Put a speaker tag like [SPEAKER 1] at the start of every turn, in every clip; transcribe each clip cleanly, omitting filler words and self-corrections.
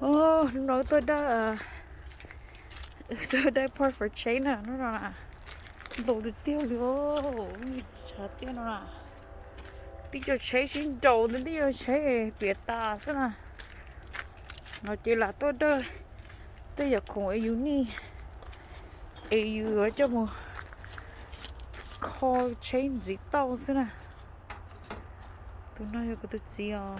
[SPEAKER 1] Nói tôi đã part for China nó là đồ được tiêu rồi chả tiêu nó là tí cho chế xin đầu đến tí cho chế biệt ta xem nào nó chỉ là tôi đây tôi giờ cùng ở uni ở cho một call chain gì tao xem nào tôi nói cho tôi gì à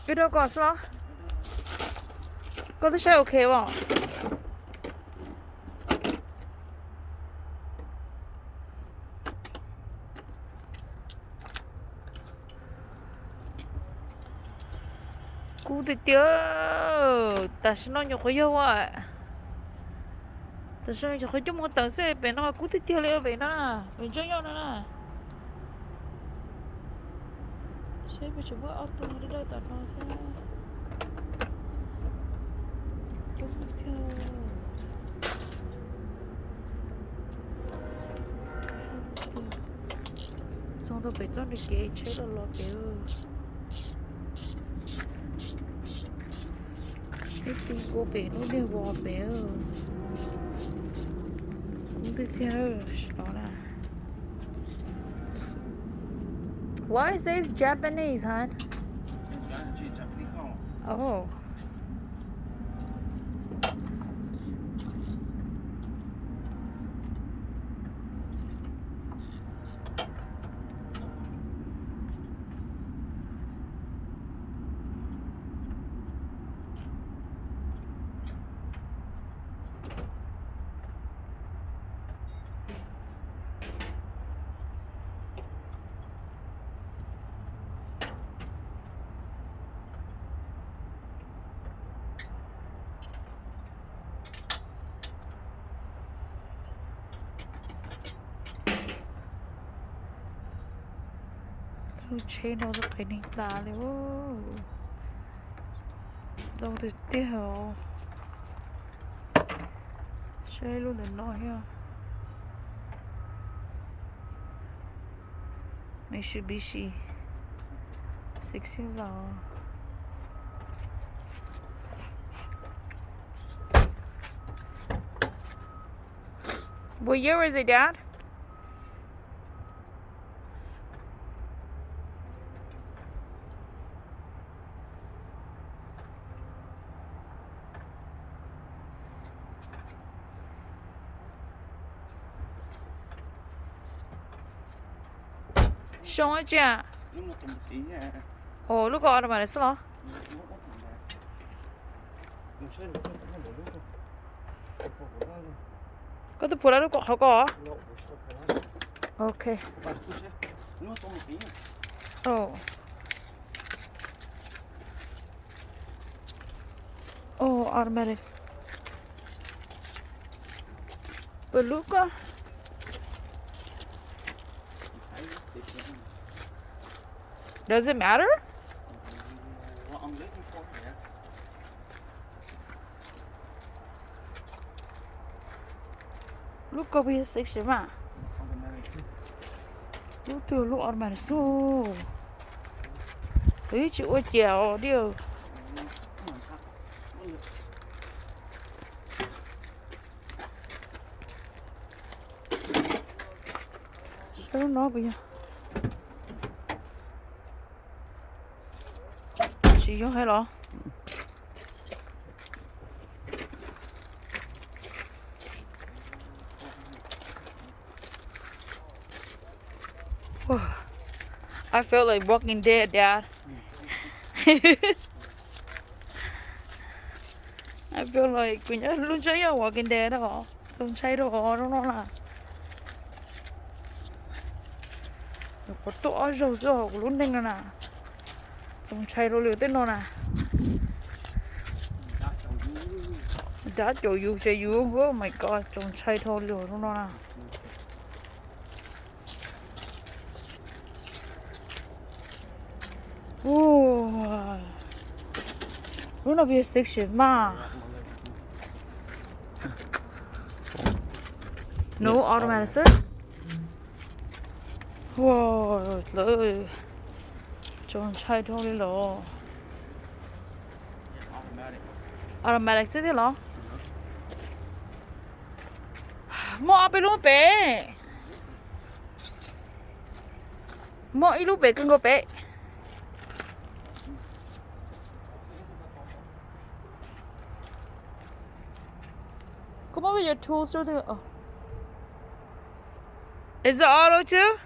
[SPEAKER 1] cái đó có sao có tôi sẽ ok không cú thì tiêu ta sẽ nói nhiều khó yêu à ta sẽ nói khó cho một tầng xe bên nó cú thì tiêu liệu bên nó bên cho nhau nó nè sẽ bị chúng nó auto đi đâu ta nó thế cú thì tiêu xong rồi phải cho được cái chế độ lo cái tí cô bé nó đều bỏ bé cũng đi theo đó là why is this Japanese hon oh chế nó được phải nín ta luôn đâu thì tiêu chế luôn để nói ha Mitsubishi 16 vào what year is it dad 熊一件哦如果我买的是咯có tôi phụ ra lúc họ có ok oh oh automatic beluga does it matter lúc có bây giờ sẽ mà lúc từ lúc ở mà số đấy chịu chèo điều sao nó bây giờ chỉ có hay lo I feel like Walking Dead, Dad. I feel like mình nhớ luôn chơi ở Walking Dead đó, không chơi đó nó là có tổ rồi luôn nên là không chơi đồ liều tên nó là đã chỗ yêu chơi yêu oh my god không chơi thôi liều nó là Lúc nào về stick shift mà. No automatic sir. Wow, lỡ. Chọn chạy thôi đi lo. Automatic sir đi lo. Moไปรู้เป๊ะ Mo ilu pe keng go pe. Come on, get your tools or the. Oh. Is it auto too?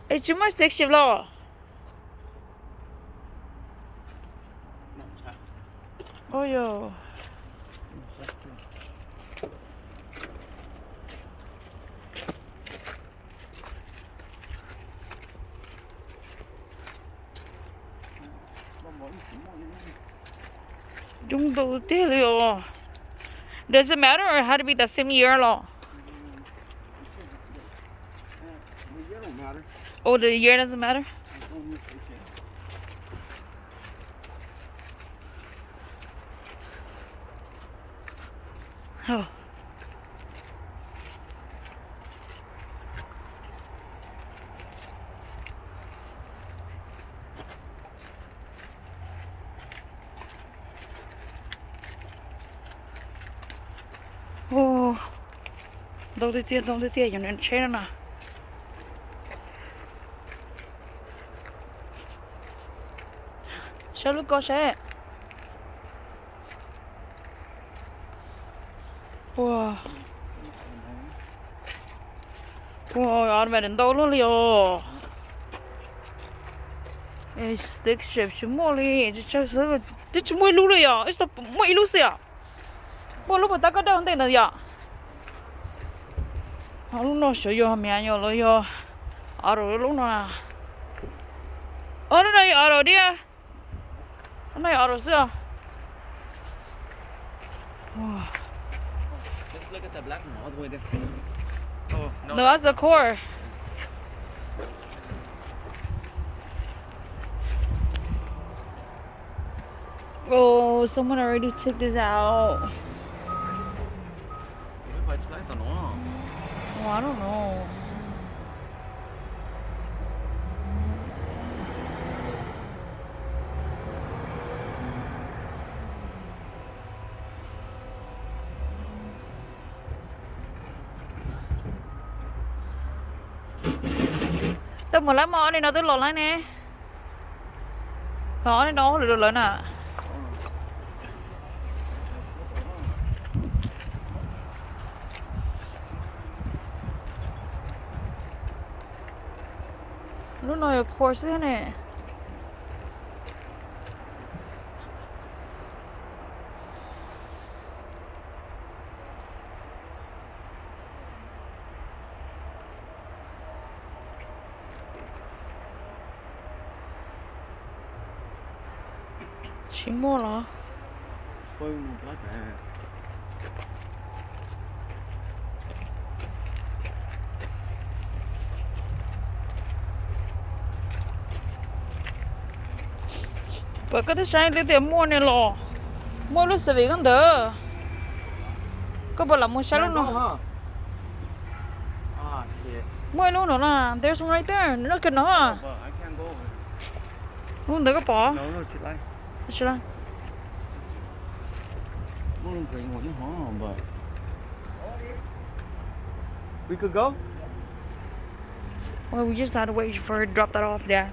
[SPEAKER 1] It's too much stick shift low. Oh yo. Dung đầu tiên rồi. Does it matter or had to be the same year long?
[SPEAKER 2] The year don't matter.
[SPEAKER 1] Oh, the year doesn't matter? Oh. Oh. Đâu đi tiền, dùng đến chế nữa nè. Sao lúc có xe? Wow. Wow, ăn mẹ đến đâu luôn liều. Ê, stick shift chứ mua đi, chứ chơi sớm, chứ mua lúc rồi à? Ít mua lúc gì à? Mua lúc mà ta có đâu không tiền được à? Lúc nào sử dụng mẹ nhiều rồi yo, ở rồi lúc nào à? Ở đây này ở rồi đi à? Ở này ở rồi sao? Wow.
[SPEAKER 2] Just look at the black one all the way there. Oh, no.
[SPEAKER 1] No, that's the core. Oh, someone already took this out.
[SPEAKER 2] Phải lấy tao nó.
[SPEAKER 1] Oh, I don't know. Tao một lá mò này nó tới lột lại nè. Đó này nó được lớn à. Lúc nào course thế này. Chỉ mua là.
[SPEAKER 2] Spoon like that.
[SPEAKER 1] Bởi cái thứ sai lấy tiền mua này lò. Mua lúc sẽ về con đỡ. Có bảo là mua sai lúc nào.
[SPEAKER 2] Ah, shit.
[SPEAKER 1] Mua lúc nào là. There's one right there. Nó cần nó à.
[SPEAKER 2] But I can't go over.
[SPEAKER 1] Không đỡ có bỏ.
[SPEAKER 2] No, chị lại.
[SPEAKER 1] Chị lại.
[SPEAKER 2] Muốn cười ngồi chứ hả, but. We could go?
[SPEAKER 1] Well, we just had to wait for her to drop that off, Dad.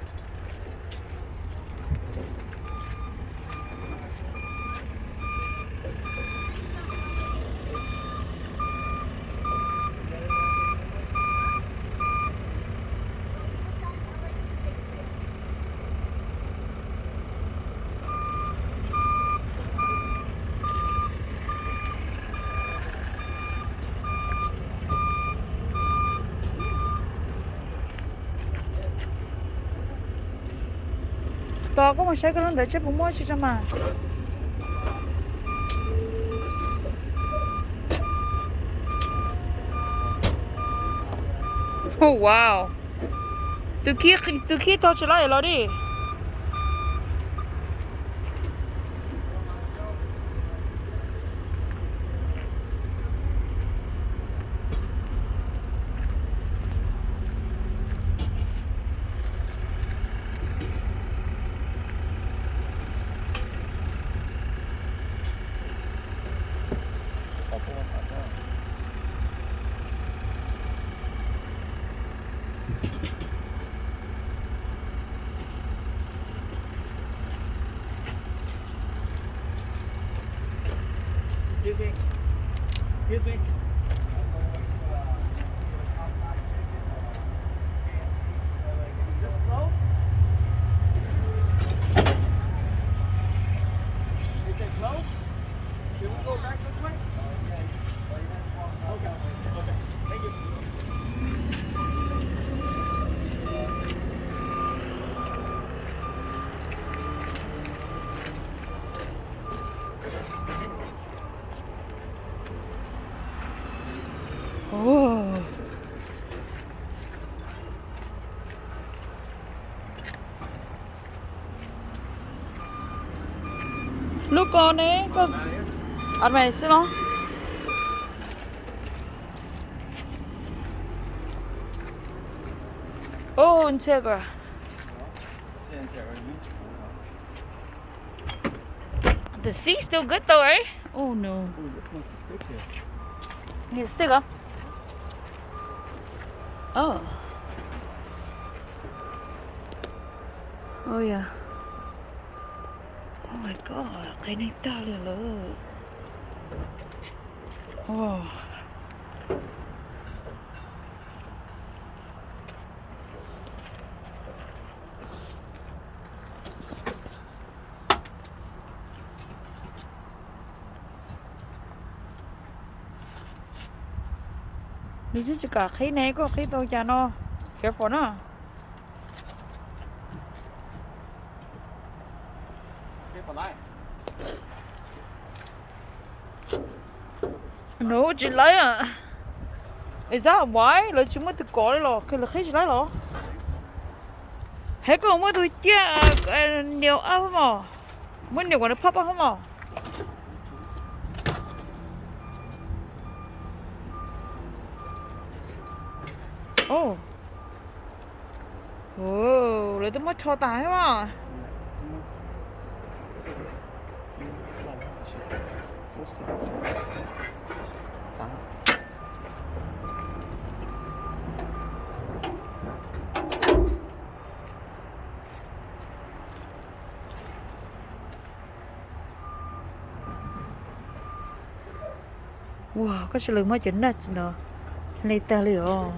[SPEAKER 1] Tao có một xe cái lần đấy chết bụng mua chứ cho mà. Oh wow. Từ kia tao trở lại rồi đi.
[SPEAKER 2] Excuse me. Excuse me. Is this closed? Is it closed? Can we go back this way? Okay. Okay. Thank you.
[SPEAKER 1] Oh. Lúc con ấy có ăn mày chứ nó. Oh, anh chơi rồi. The seat's still good though, right? Oh no.
[SPEAKER 2] Oh, this must be stick here.
[SPEAKER 1] Need a sticker? Oh. Oh yeah. Oh my god, cái này to liền luôn. Oh. Đi chứ chỉ cả khí này có khí tôi cho nó. Careful nó.
[SPEAKER 2] Careful, lại.
[SPEAKER 1] No, chị lấy à? Is that why? Là chúng mới tự có đấy lò, cái là khí chị lấy lò. Hết có mới tôi chia nhiều áp không à? Mới nhiều quả nó pop không à? Oh. Oh, lấy tôi mới cho tài mà. Wow, có sự lượng mới chỉnh nè, nó lấy ta liệu.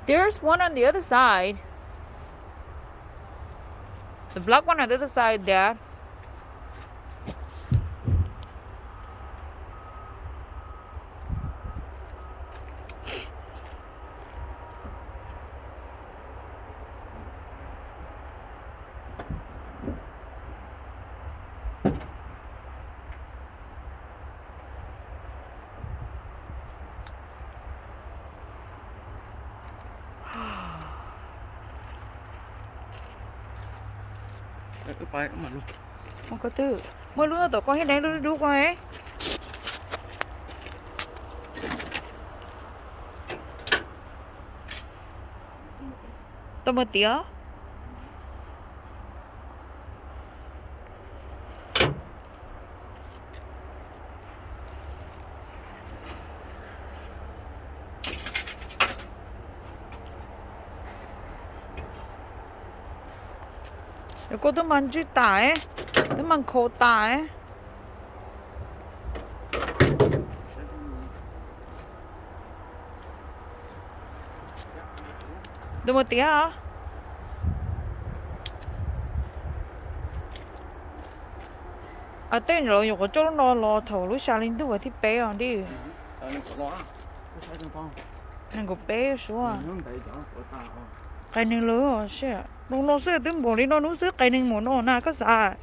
[SPEAKER 1] There's one on the other side. The black one on the other side, Dad.
[SPEAKER 2] Cứ bay mà luôn.
[SPEAKER 1] Không có tư. Mới lúa tao có hết đấy lúa đu coi ấy. Tao một tía. Cô tôi mang chữ tải, tôi mang khô tải. Tôi một tía hả? À tên rồi dùng cái chỗ nó lò thầu lúc sáng lên tôi phải thì bé rồi đi. Nên có bé số à. Cái này lớn rồi xe. Nó sẽ tính bộ đi nó sẽ cái này một nó na cái啥.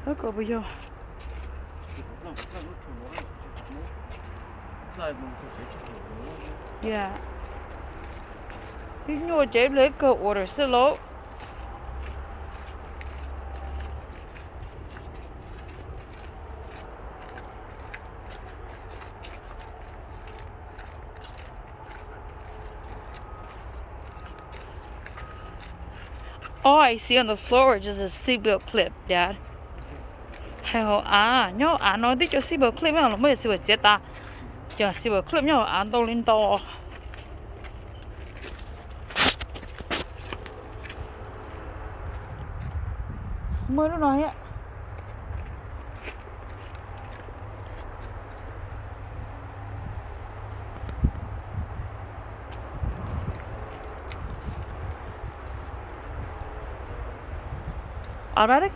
[SPEAKER 1] Look over here. Yeah. You know, James, like go order silo. All I see on the floor is just a seatbelt clip, Dad. Hell, nhớ nói tí cho seatbelt clip mà mới seatbelt chết ta. Giờ seatbelt clip nhớ đâu lên to. Mới nó nói á. Automatic?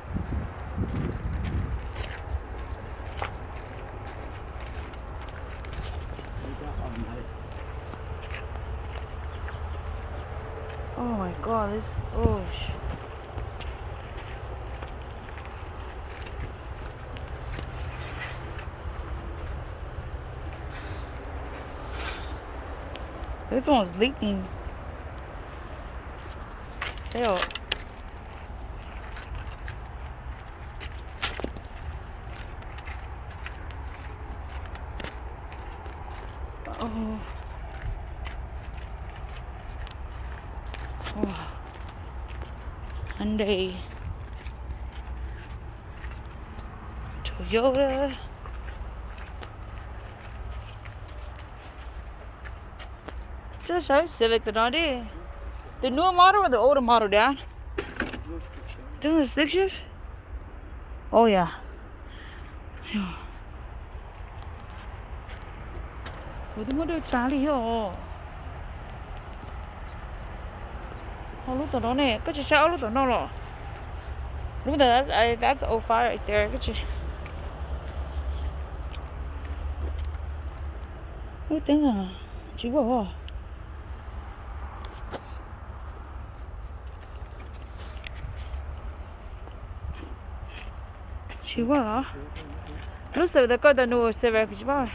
[SPEAKER 1] Oh my god, this. Oh. This one's leaking. Hell. Oh. Oh. Hyundai. Toyota. Just show Civic the idea. The newer model or the older model, Dad? Doing the stick shift? Oh yeah. Yeah. 어디 모델 딸이요? lúc tụi nó nè, cái chị sao lúc tụi nó rồi. Lúc đó that's 05 right there, cái chị. Ôi tiếng à, chị bảo à. Chị bảo à. Lúc sau đó có the new Civic, chị bảo.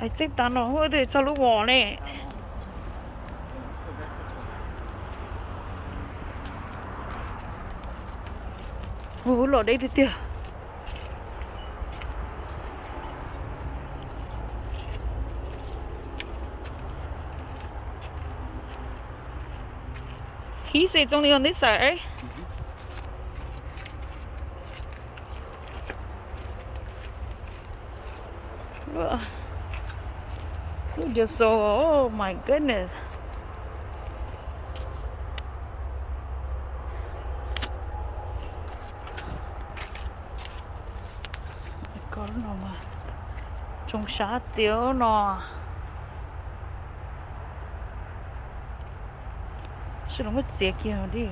[SPEAKER 1] I think tao nó hơi để cho lúc bỏ nè. Ủa lọ đây thì tiệt. He said it's only on this side, right? You just saw, oh my goodness. Có nó mà trông xá tiếu nó. Sao nó mất dễ kia đi.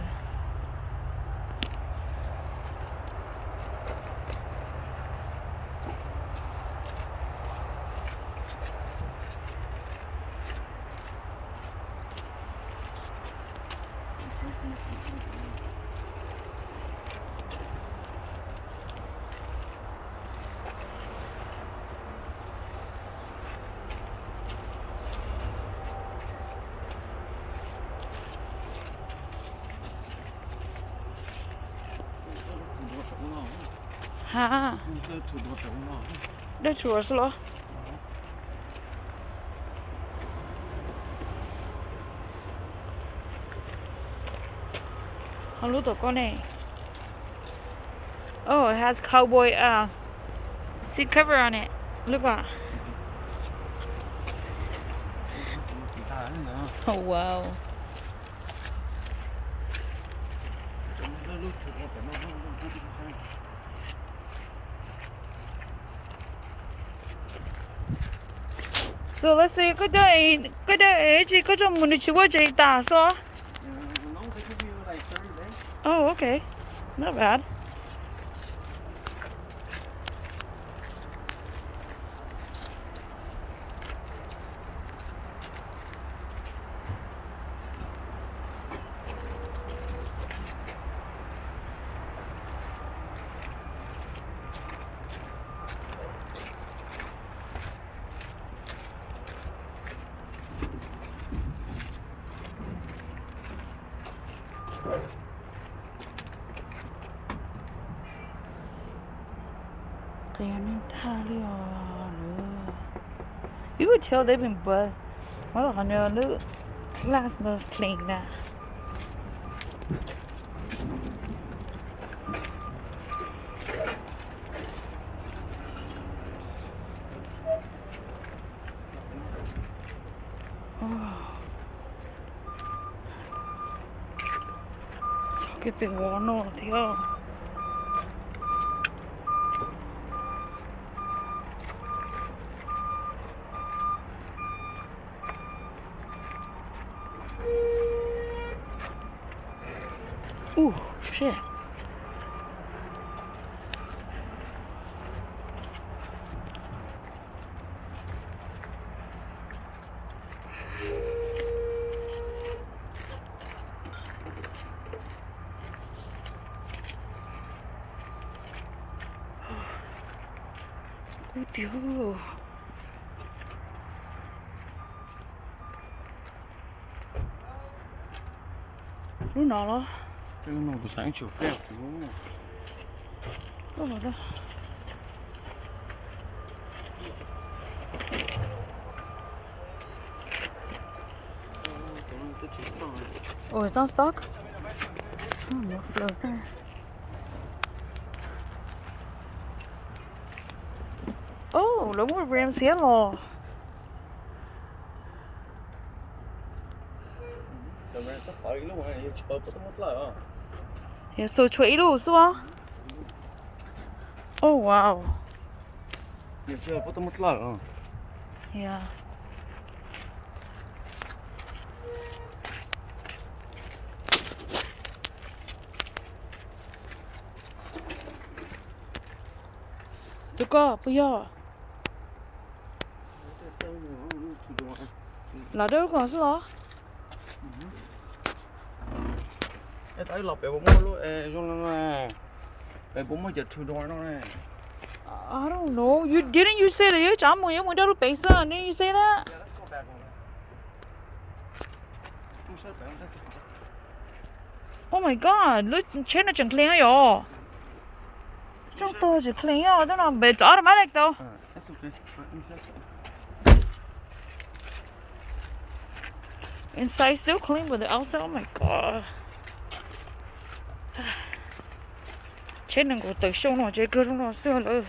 [SPEAKER 1] Ha. Đây chùa sao lo? How little con này? Oh, it has cowboy seat cover on it. Look at. Oh wow. So let's say cái đấy chỉ có trong mình chỉ có chạy tả sao?
[SPEAKER 2] No, they give you like 30 days.
[SPEAKER 1] Oh, okay. Not bad. You could tell they've been but well, I know look last the clean now. Cái việc của nó thì shit. Ôi tiêu. Lúc nào đó?
[SPEAKER 2] Cái nó buổi sáng chiều phèo đúng không?
[SPEAKER 1] Lúc nào đó? Oh, it's not stuck? Oh, no flow there. Oh, look more rims yellow. Yeah, so 垂路是吧？ Oh wow. Yeah. Được cơ, bây giờ là đâu còn gì đó?
[SPEAKER 2] Tại lọc bé bố mua luôn, trong này bé bố mua giật two door nó này.
[SPEAKER 1] I don't know. You say that you chạm một mình đâu bị sao? Didn't you say that?
[SPEAKER 2] Yeah, let's go back on it.
[SPEAKER 1] Oh my god, look, trên nó chẳng clean rồi. Trong tôi chỉ clean rồi, đó là bị chó mà đấy đâu.
[SPEAKER 2] That's okay.
[SPEAKER 1] Inside still clean, but the outside, oh my god. Trên này có tự sông nó chơi cơ nó xưa rồi.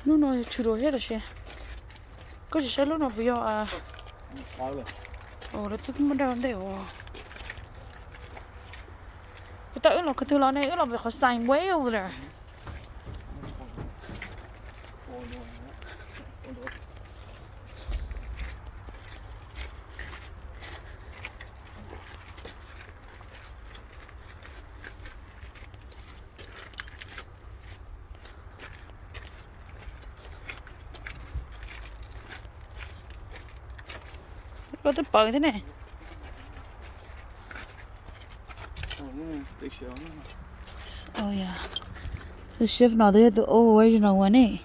[SPEAKER 1] Nó nói two door hết rồi chứ. Có chỉ lúc nào bây giờ à? Ồ, nó thích mất đâu để ồ. Cái tớ là cái thứ đó này, là phải có sign way over there. Có tới bờ thế này. Oh yeah. The shift now they're the original one, eh?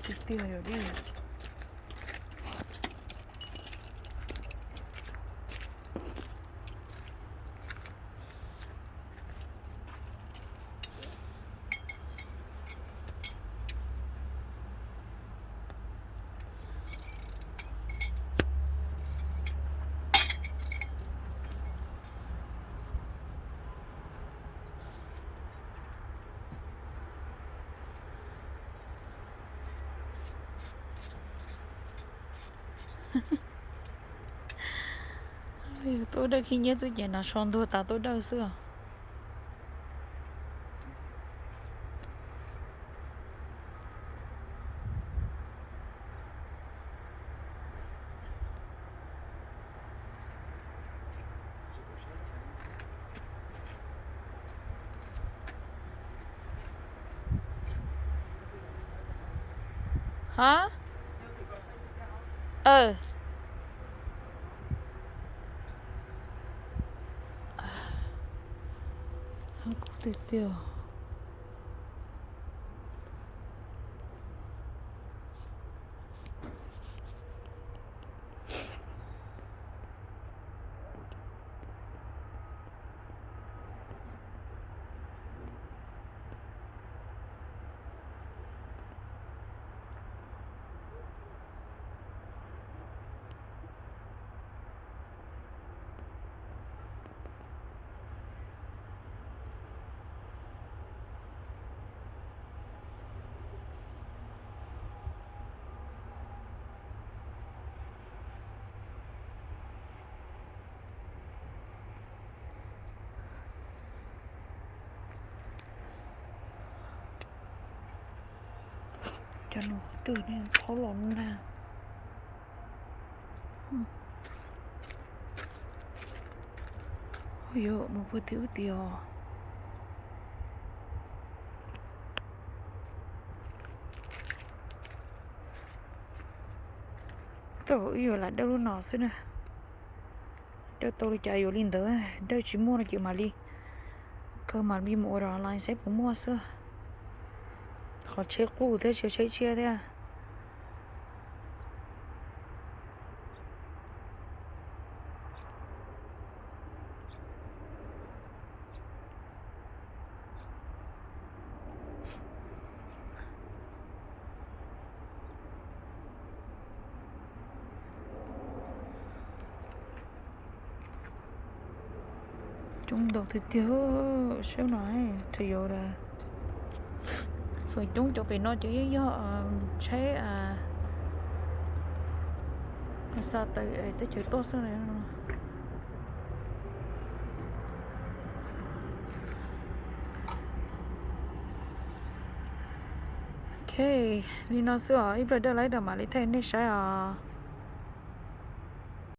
[SPEAKER 1] cái tiêu rồi đi tôi đây khi nhớ tới chuyện là son thua ta tôi đâu xưa hả không có tiêu tiêu cho nó từ này thấu lộn nè ôi dồi một bữa thiếu tiêu trời ơi là đâu nó xí nè đâu tôi chạy vô lên tới đâu chỉ mua là chịu mà đi cơ mà đi mua rồi online xếp cũng mua xưa họ chế cũ thế chế chia thế à chúng đầu thì thiếu xíu nói thì vô ra rồi chúng cho bị nó chỉ do chế sao tới chuyện tốt sao này ok đi nó sửa ít rồi đây lấy được mà lấy thêm đấy sai à